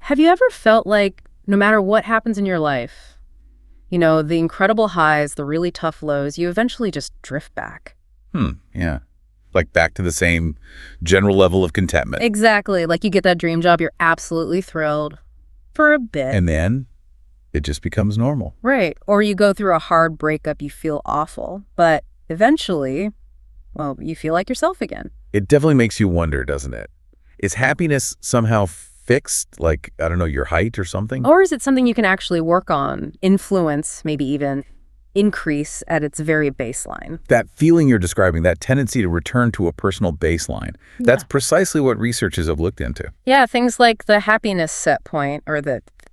Have you ever felt like no matter what happens in your life, the incredible highs, the really tough lows, you eventually just drift back? Yeah. Like back to the same general level of contentment. Exactly. Like you get that dream job, you're absolutely thrilled for a bit. And then it just becomes normal. Right. Or you go through a hard breakup, you feel awful. But eventually, well, you feel like yourself again. It definitely makes you wonder, doesn't it? Is happiness somehow fixed, like, I don't know, your height or something? Or is it something you can actually work on, influence, maybe even increase at its very baseline? That feeling you're describing, that tendency to return to a personal baseline, that's precisely what researchers have looked into. Yeah, things like the happiness set point, or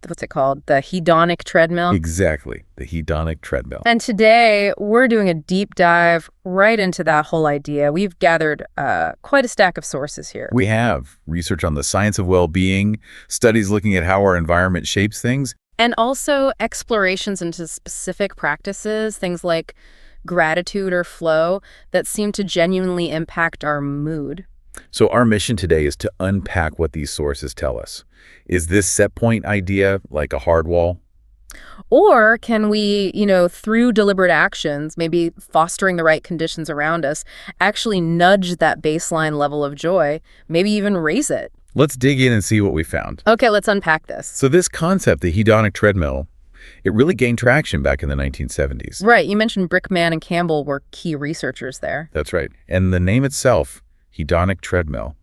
what's it called? The hedonic treadmill. Exactly, the hedonic treadmill. And today, we're doing a deep dive right into that whole idea. We've gathered quite a stack of sources here. We have research on the science of well-being, studies looking at how our environment shapes things, and also explorations into specific practices, things like gratitude or flow, that seem to genuinely impact our mood. So our mission today is to unpack what these sources tell us. Is this set point idea like a hard wall? Or can we, through deliberate actions, maybe fostering the right conditions around us, actually nudge that baseline level of joy, maybe even raise it? Let's dig in and see what we found. Okay, let's unpack this. So this concept, the hedonic treadmill, it really gained traction back in the 1970s. Right. You mentioned Brickman and Campbell were key researchers there. That's right. And the name itself, hedonic treadmill,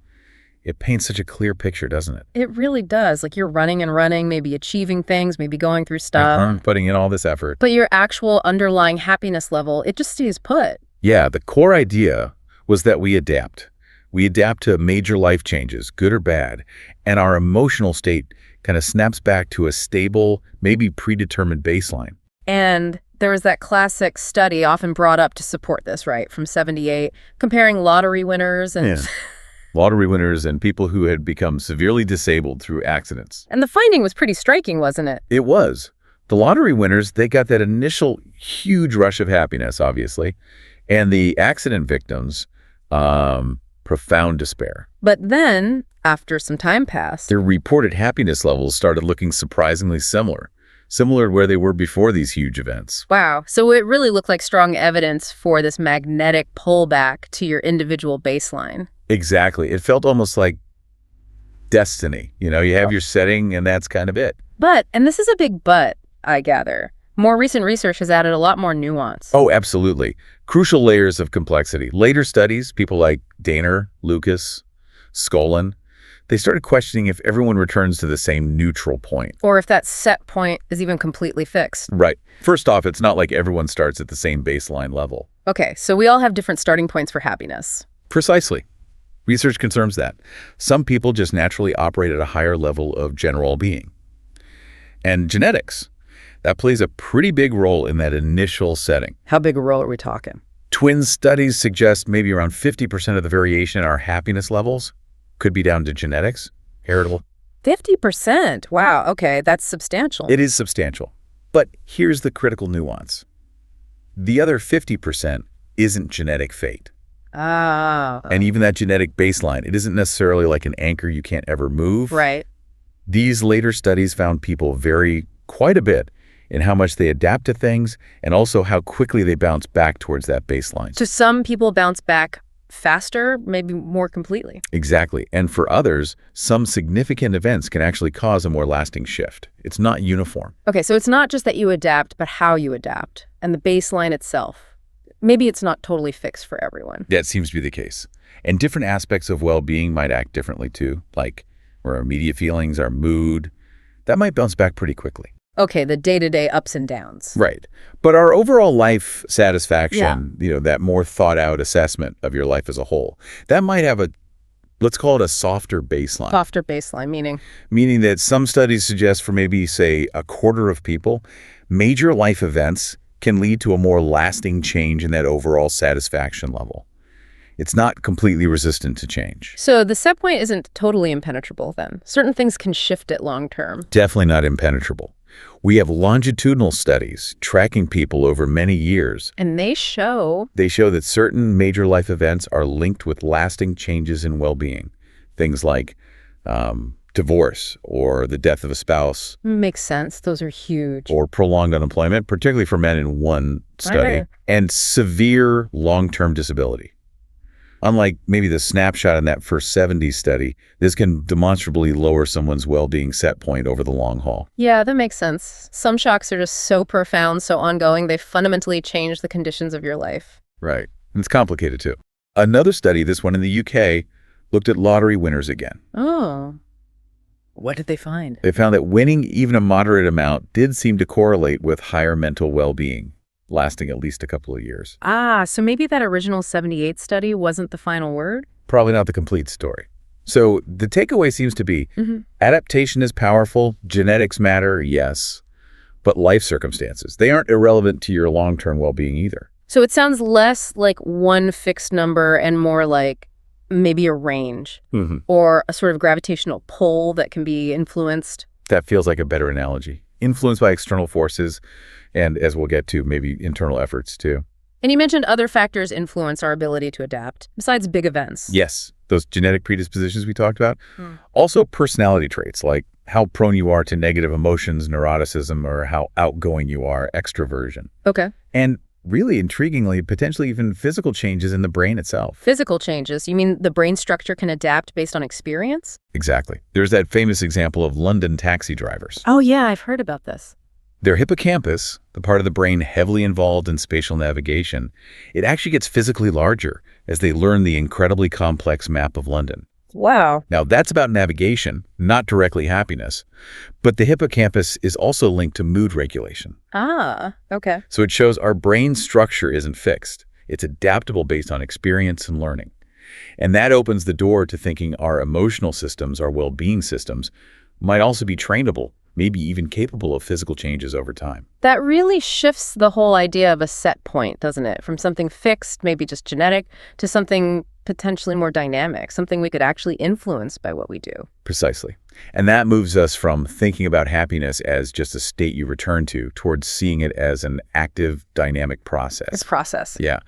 it paints such a clear picture, doesn't it? It really does. Like you're running and running, maybe achieving things, maybe going through stuff. Putting in all this effort. But your actual underlying happiness level, it just stays put. Yeah, the core idea was that we adapt. We adapt to major life changes, good or bad, and our emotional state kind of snaps back to a stable, maybe predetermined baseline. And there was that classic study often brought up to support this, right, from 78, comparing lottery winners and... Yeah. Lottery winners and people who had become severely disabled through accidents. And the finding was pretty striking, wasn't it? It was. The lottery winners, they got that initial huge rush of happiness, obviously, and the accident victims, profound despair. But then, after some time passed, their reported happiness levels started looking surprisingly similar to where they were before these huge events. Wow. So it really looked like strong evidence for this magnetic pullback to your individual baseline. Exactly. It felt almost like destiny. You have your setting and that's kind of it. But, and this is a big but, I gather, more recent research has added a lot more nuance. Oh, absolutely. Crucial layers of complexity. Later studies, people like Daner, Lucas, Skolin, they started questioning if everyone returns to the same neutral point. Or if that set point is even completely fixed. Right. First off, it's not like everyone starts at the same baseline level. Okay, so we all have different starting points for happiness. Precisely. Research confirms that. Some people just naturally operate at a higher level of general being. And genetics, that plays a pretty big role in that initial setting. How big a role are we talking? Twin studies suggest maybe around 50% of the variation in our happiness levels could be down to genetics, heritable. 50%? Wow, okay, that's substantial. It is substantial. But here's the critical nuance. The other 50% isn't genetic fate. Oh. And even that genetic baseline, it isn't necessarily like an anchor you can't ever move. Right. These later studies found people vary quite a bit in how much they adapt to things and also how quickly they bounce back towards that baseline. So some people bounce back faster, maybe more completely. Exactly. And for others, some significant events can actually cause a more lasting shift. It's not uniform. Okay, so it's not just that you adapt, but how you adapt and the baseline itself. Maybe it's not totally fixed for everyone. That seems to be the case. And different aspects of well-being might act differently too, like our immediate feelings, our mood. That might bounce back pretty quickly. Okay, the day-to-day ups and downs. Right. But our overall life satisfaction, that more thought-out assessment of your life as a whole, that might have let's call it a softer baseline. Softer baseline, meaning? Meaning that some studies suggest for maybe, say, a quarter of people, major life events can lead to a more lasting change in that overall satisfaction level. It's not completely resistant to change. So the set point isn't totally impenetrable then. Certain things can shift it long term. Definitely not impenetrable. We have longitudinal studies tracking people over many years. And they show that certain major life events are linked with lasting changes in well-being. Things like divorce or the death of a spouse Makes sense. Those are huge. or prolonged unemployment, particularly for men in one study, Right. and severe long-term disability. Unlike maybe the snapshot in that first 70s study, this can demonstrably lower someone's well-being set point over the long haul. Yeah, that makes sense. Some shocks are just so profound, so ongoing, they fundamentally change the conditions of your life. Right. And it's complicated too. Another study, this one in the UK, looked at lottery winners again. Oh. What did they find? They found that winning even a moderate amount did seem to correlate with higher mental well-being, lasting at least a couple of years. Ah, so maybe that original 78 study wasn't the final word? Probably not the complete story. So the takeaway seems to be adaptation is powerful, genetics matter, yes, but life circumstances, they aren't irrelevant to your long-term well-being either. So it sounds less like one fixed number and more like maybe a range or a sort of gravitational pull that can be influenced. That feels like a better analogy. Influenced by external forces, and as we'll get to, maybe internal efforts too. And you mentioned other factors influence our ability to adapt, besides big events. Yes, those genetic predispositions we talked about. Also personality traits, like how prone you are to negative emotions, neuroticism, or how outgoing you are, extroversion. Okay. And really intriguingly, potentially even physical changes in the brain itself. Physical changes. You mean the brain structure can adapt based on experience? Exactly. There's that famous example of London taxi drivers. Oh, yeah, I've heard about this. Their hippocampus, the part of the brain heavily involved in spatial navigation, it actually gets physically larger as they learn the incredibly complex map of London. Wow. Now, that's about navigation, not directly happiness. But the hippocampus is also linked to mood regulation. Ah, okay. So it shows our brain structure isn't fixed. It's adaptable based on experience and learning. And that opens the door to thinking our emotional systems, our well-being systems, might also be trainable, maybe even capable of physical changes over time. That really shifts the whole idea of a set point, doesn't it? From something fixed, maybe just genetic, to something potentially more dynamic, something we could actually influence by what we do. Precisely. And that moves us from thinking about happiness as just a state you return to towards seeing it as an active, dynamic process. It's process. Yeah.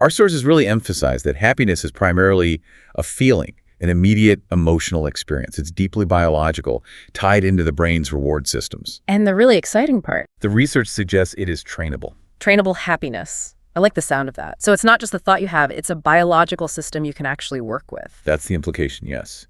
Our sources really emphasize that happiness is primarily a feeling, an immediate emotional experience. It's deeply biological, tied into the brain's reward systems. And the really exciting part, The research suggests it is trainable. trainable happiness. I like the sound of that. So it's not just the thought you have, it's a biological system you can actually work with. That's the implication, yes.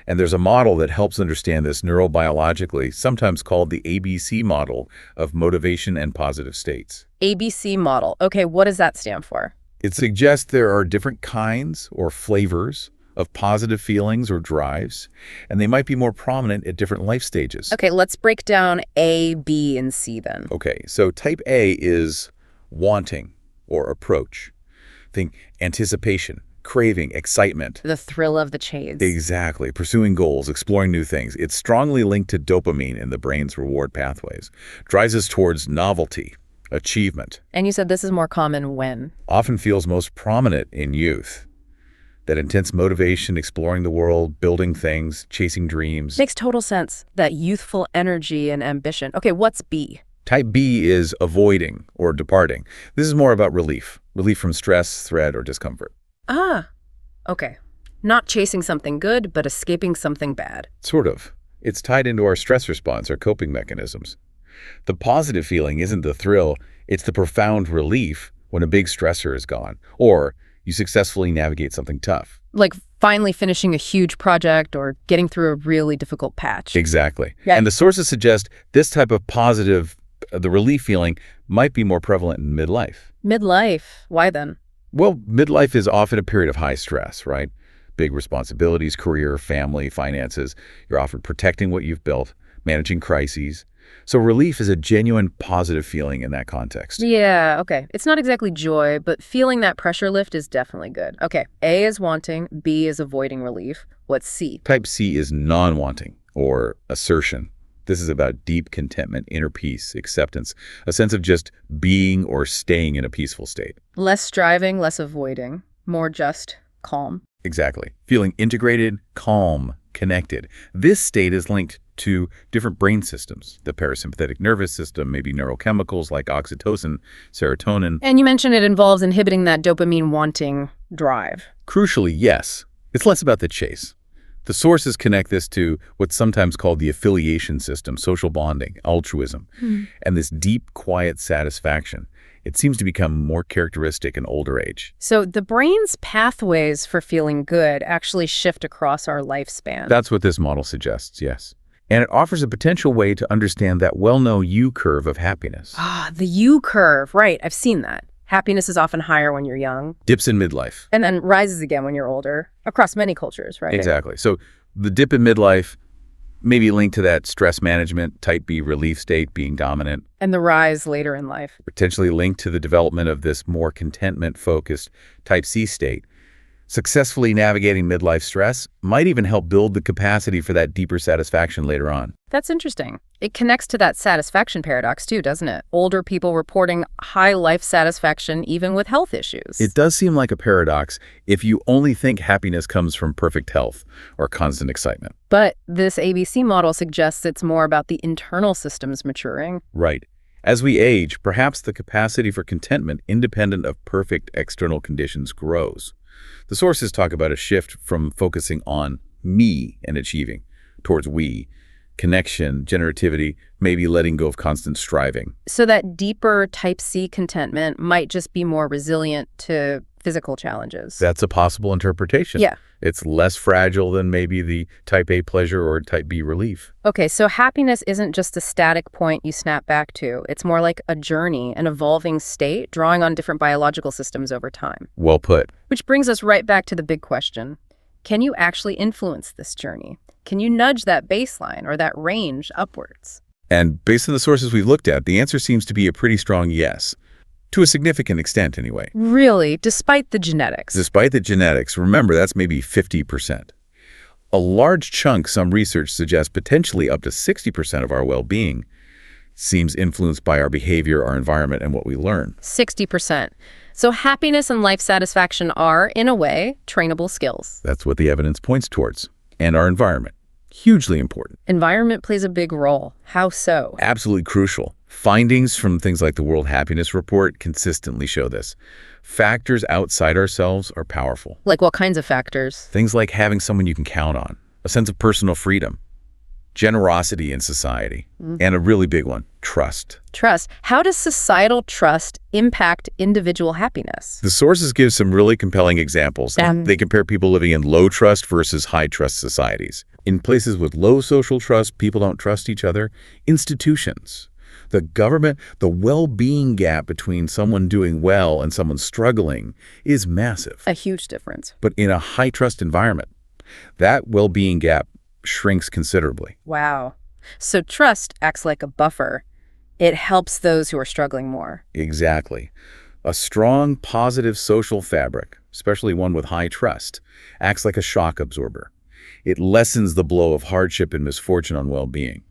And there's a model that helps understand this neurobiologically, sometimes called the ABC model of motivation and positive states. ABC model. Okay, what does that stand for? It suggests there are different kinds or flavors of positive feelings or drives, and they might be more prominent at different life stages. Okay, let's break down A, B, and C then. Okay, so type A is wanting or approach. Think anticipation, craving, excitement. The thrill of the chase. Exactly. Pursuing goals, exploring new things. It's strongly linked to dopamine in the brain's reward pathways. Drives us towards novelty, achievement. And you said this is more common when? Often feels most prominent in youth. That intense motivation, exploring the world, building things, chasing dreams. Makes total sense. That youthful energy and ambition. Okay, what's B? Type B is avoiding or departing. This is more about relief. Relief from stress, threat, or discomfort. Ah, okay. Not chasing something good, but escaping something bad. Sort of. It's tied into our stress response, our coping mechanisms. The positive feeling isn't the thrill, it's the profound relief when a big stressor is gone, or you successfully navigate something tough. Like finally finishing a huge project or getting through a really difficult patch. Exactly. Yeah. And the sources suggest this type of positive, the relief feeling, might be more prevalent in midlife. Midlife. Why then? Well, midlife is often a period of high stress, right? Big responsibilities, career, family, finances. You're often protecting what you've built, managing crises. So relief is a genuine positive feeling in that context. Yeah, okay. It's not exactly joy, but feeling that pressure lift is definitely good. Okay, A is wanting, B is avoiding relief. What's C? Type C is non-wanting or assertion. This is about deep contentment, inner peace, acceptance, a sense of just being or staying in a peaceful state. Less striving, less avoiding. More just calm. Exactly. Feeling integrated, calm, connected. This state is linked to different brain systems. The parasympathetic nervous system, maybe neurochemicals like oxytocin, serotonin. And you mentioned it involves inhibiting that dopamine wanting drive. Crucially, yes. It's less about the chase, The sources connect this to what's sometimes called the affiliation system, social bonding, altruism, and this deep, quiet satisfaction. It seems to become more characteristic in older age. So the brain's pathways for feeling good actually shift across our lifespan. That's what this model suggests, yes. And it offers a potential way to understand that well-known U-curve of happiness. Ah, the U curve. Right, I've seen that. Happiness is often higher when you're young Dips in midlife. and then rises again when you're older, across many cultures, right? Exactly. So the dip in midlife may be linked to that stress management, type B relief state being dominant, And the rise later in life. potentially linked to the development of this more contentment-focused type C state. Successfully navigating midlife stress might even help build the capacity for that deeper satisfaction later on. That's interesting. It connects to that satisfaction paradox too, doesn't it? Older people reporting high life satisfaction even with health issues. It does seem like a paradox if you only think happiness comes from perfect health or constant excitement. But this ABC model suggests it's more about the internal systems maturing. Right. As we age, perhaps the capacity for contentment independent of perfect external conditions grows. The sources talk about a shift from focusing on me and achieving towards we, connection, generativity, maybe letting go of constant striving. So that deeper type C contentment might just be more resilient to physical challenges. That's a possible interpretation. Yeah. It's less fragile than maybe the type A pleasure or type B relief. Okay, so happiness isn't just a static point you snap back to. It's more like a journey, an evolving state, drawing on different biological systems over time. Well put. Which brings us right back to the big question. Can you actually influence this journey? Can you nudge that baseline or that range upwards? And based on the sources we've looked at, the answer seems to be a pretty strong yes. To a significant extent, anyway. Really, despite the genetics. Despite the genetics, remember that's maybe 50%. A large chunk, some research suggests potentially up to 60% of our well-being seems influenced by our behavior, our environment, and what we learn. 60%. So happiness and life satisfaction are, in a way, trainable skills. That's what the evidence points towards. And our environment. Hugely important. Environment plays a big role. How so? Absolutely crucial. Findings from things like the World Happiness Report consistently show this. Factors outside ourselves are powerful. Like what kinds of factors? Things like having someone you can count on, a sense of personal freedom, generosity in society, and a really big one, trust. Trust. How does societal trust impact individual happiness? The sources give some really compelling examples. They compare people living in low trust versus high trust societies. In places with low social trust, people don't trust each other. Institutions, the government, the well-being gap between someone doing well and someone struggling is massive. A huge difference. But in a high trust environment, that well-being gap shrinks considerably. Wow. So trust acts like a buffer. It helps those who are struggling more. Exactly. A strong, positive social fabric, especially one with high trust, acts like a shock absorber. It lessens the blow of hardship and misfortune on well-being.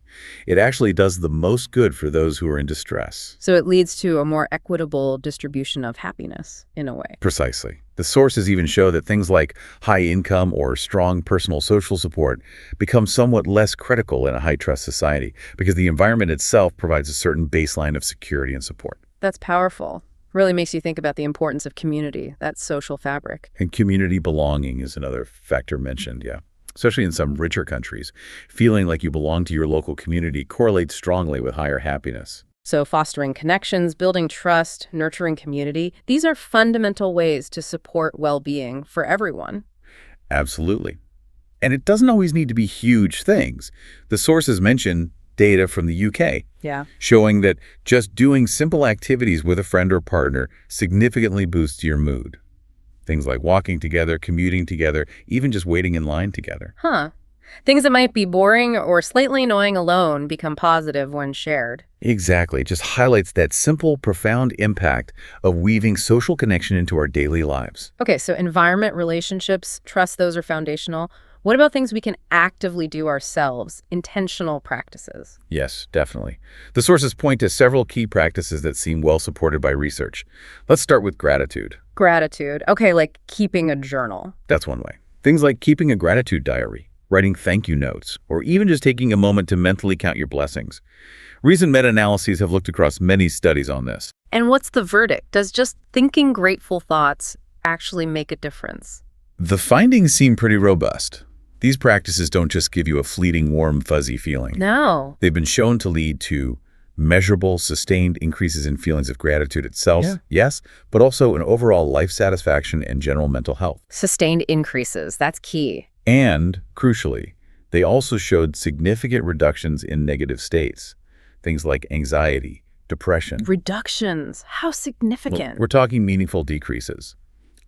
It actually does the most good for those who are in distress. So it leads to a more equitable distribution of happiness, in a way. Precisely. The sources even show that things like high income or strong personal social support become somewhat less critical in a high-trust society because the environment itself provides a certain baseline of security and support. That's powerful. Really makes you think about the importance of community, that social fabric. And community belonging is another factor mentioned, yeah. Especially in some richer countries, feeling like you belong to your local community correlates strongly with higher happiness. So fostering connections, building trust, nurturing community, these are fundamental ways to support well-being for everyone. Absolutely. And it doesn't always need to be huge things. The sources mention data from the UK, showing that just doing simple activities with a friend or partner significantly boosts your mood. Things like walking together, commuting together, even just waiting in line together. Huh. Things that might be boring or slightly annoying alone become positive when shared. Exactly. It just highlights that simple, profound impact of weaving social connection into our daily lives. Okay, so environment, relationships, trust, those are foundational. What about things we can actively do ourselves, intentional practices? Yes, definitely. The sources point to several key practices that seem well supported by research. Let's start with gratitude. Gratitude. Okay, like keeping a journal. That's one way. Things like keeping a gratitude diary, writing thank you notes, or even just taking a moment to mentally count your blessings. Recent meta-analyses have looked across many studies on this. And what's the verdict? Does just thinking grateful thoughts actually make a difference? The findings seem pretty robust. These practices don't just give you a fleeting, warm, fuzzy feeling. No. They've been shown to lead to measurable, sustained increases in feelings of gratitude itself, yes, but also in overall life satisfaction and general mental health. Sustained increases. That's key. And, crucially, they also showed significant reductions in negative states, things like anxiety, depression. Reductions. How significant? We're talking meaningful decreases.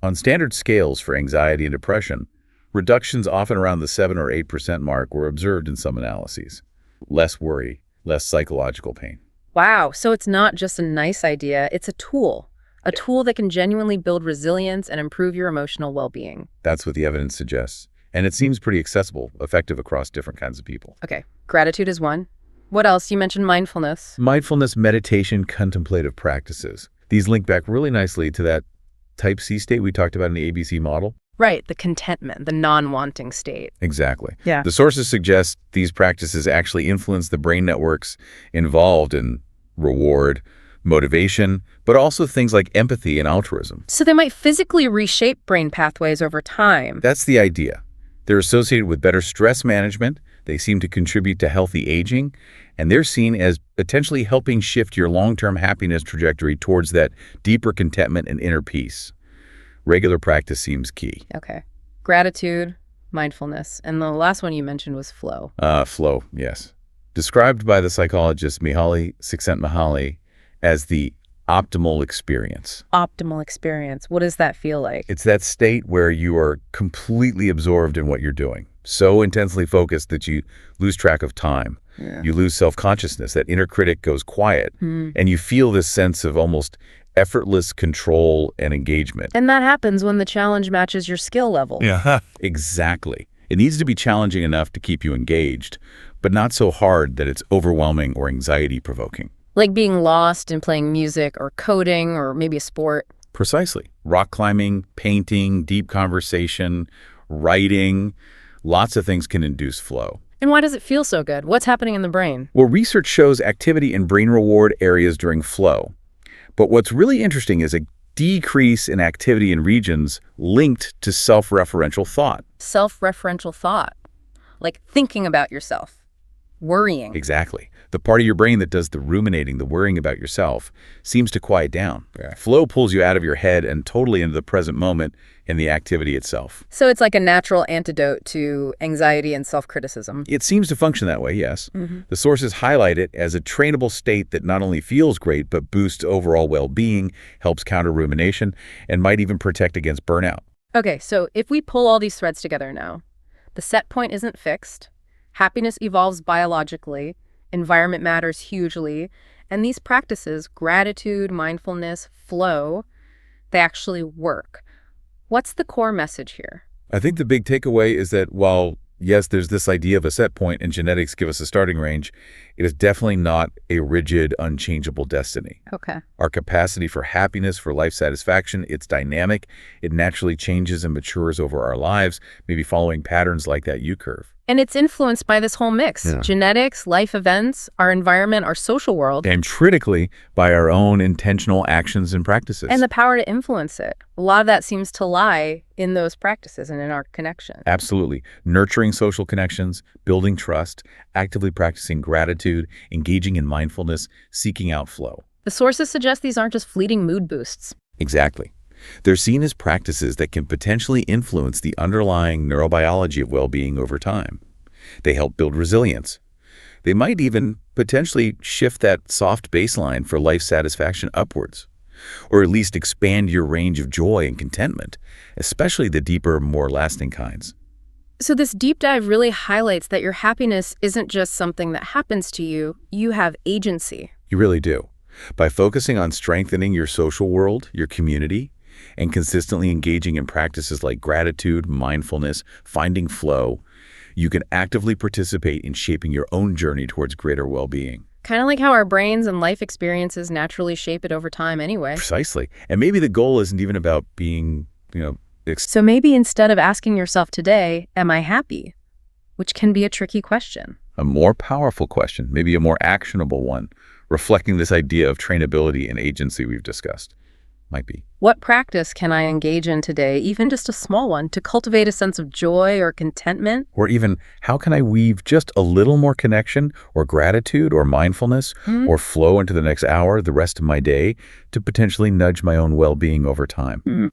On standard scales for anxiety and depression, reductions often around the 7 or 8% mark were observed in some analyses. Less worry, less psychological pain. Wow. So it's not just a nice idea. It's a tool that can genuinely build resilience and improve your emotional well-being. That's what the evidence suggests. And it seems pretty accessible, effective across different kinds of people. Okay. Gratitude is one. What else? You mentioned mindfulness. Mindfulness, meditation, contemplative practices. These link back really nicely to that type C state we talked about in the ABC model. Right. The contentment, the non-wanting state. Exactly. Yeah. The sources suggest these practices actually influence the brain networks involved in reward, motivation, but also things like empathy and altruism. So they might physically reshape brain pathways over time. That's the idea. They're associated with better stress management. They seem to contribute to healthy aging, and they're seen as potentially helping shift your long-term happiness trajectory towards that deeper contentment and inner peace. Regular practice seems key. Okay. Gratitude, mindfulness, and the last one you mentioned was flow. Flow, yes. Described by the psychologist Mihaly Csikszentmihalyi as the optimal experience. Optimal experience. What does that feel like? It's that state where you are completely absorbed in what you're doing, so intensely focused that you lose track of time. Yeah. You lose self-consciousness. That inner critic goes quiet, and you feel this sense of almost effortless control and engagement. And that happens when the challenge matches your skill level. Yeah, exactly. It needs to be challenging enough to keep you engaged, but not so hard that it's overwhelming or anxiety-provoking. Like being lost in playing music or coding or maybe a sport. Precisely. Rock climbing, painting, deep conversation, writing, lots of things can induce flow. And why does it feel so good? What's happening in the brain? Well, research shows activity in brain reward areas during flow. But what's really interesting is a decrease in activity in regions linked to self-referential thought. Self-referential thought. Like thinking about yourself. Worrying. Exactly. The part of your brain that does the ruminating, the worrying about yourself, seems to quiet down. Yeah. Flow pulls you out of your head and totally into the present moment in the activity itself. So it's like a natural antidote to anxiety and self-criticism. It seems to function that way, yes. The sources highlight it as a trainable state that not only feels great, but boosts overall well-being, helps counter rumination, and might even protect against burnout. Okay, so if we pull all these threads together now, the set point isn't fixed, happiness evolves biologically, environment matters hugely, and these practices, gratitude, mindfulness, flow, they actually work. What's the core message here? I think the big takeaway is that while, yes, there's this idea of a set point and genetics give us a starting range, it is definitely not a rigid, unchangeable destiny. Okay. Our capacity for happiness, for life satisfaction, it's dynamic. It naturally changes and matures over our lives, maybe following patterns like that U-curve. And it's influenced by this whole mix. Yeah. Genetics, life events, our environment, our social world. And critically, by our own intentional actions and practices. And the power to influence it. A lot of that seems to lie in those practices and in our connection. Absolutely. Nurturing social connections, building trust, actively practicing gratitude, engaging in mindfulness, seeking out flow. The sources suggest these aren't just fleeting mood boosts. Exactly. They're seen as practices that can potentially influence the underlying neurobiology of well-being over time. They help build resilience. They might even potentially shift that soft baseline for life satisfaction upwards, or at least expand your range of joy and contentment, especially the deeper, more lasting kinds. So this deep dive really highlights that your happiness isn't just something that happens to you. You have agency. You really do. By focusing on strengthening your social world, your community, and consistently engaging in practices like gratitude, mindfulness, finding flow, you can actively participate in shaping your own journey towards greater well-being. Kind of like how our brains and life experiences naturally shape it over time anyway. Precisely. And maybe the goal isn't even about being, So maybe instead of asking yourself today, am I happy? Which can be a tricky question. A more powerful question, maybe a more actionable one, reflecting this idea of trainability and agency we've discussed. might be. What practice can I engage in today, even just a small one, to cultivate a sense of joy or contentment? Or even, how can I weave just a little more connection or gratitude or mindfulness or flow into the next hour, the rest of my day, to potentially nudge my own well-being over time?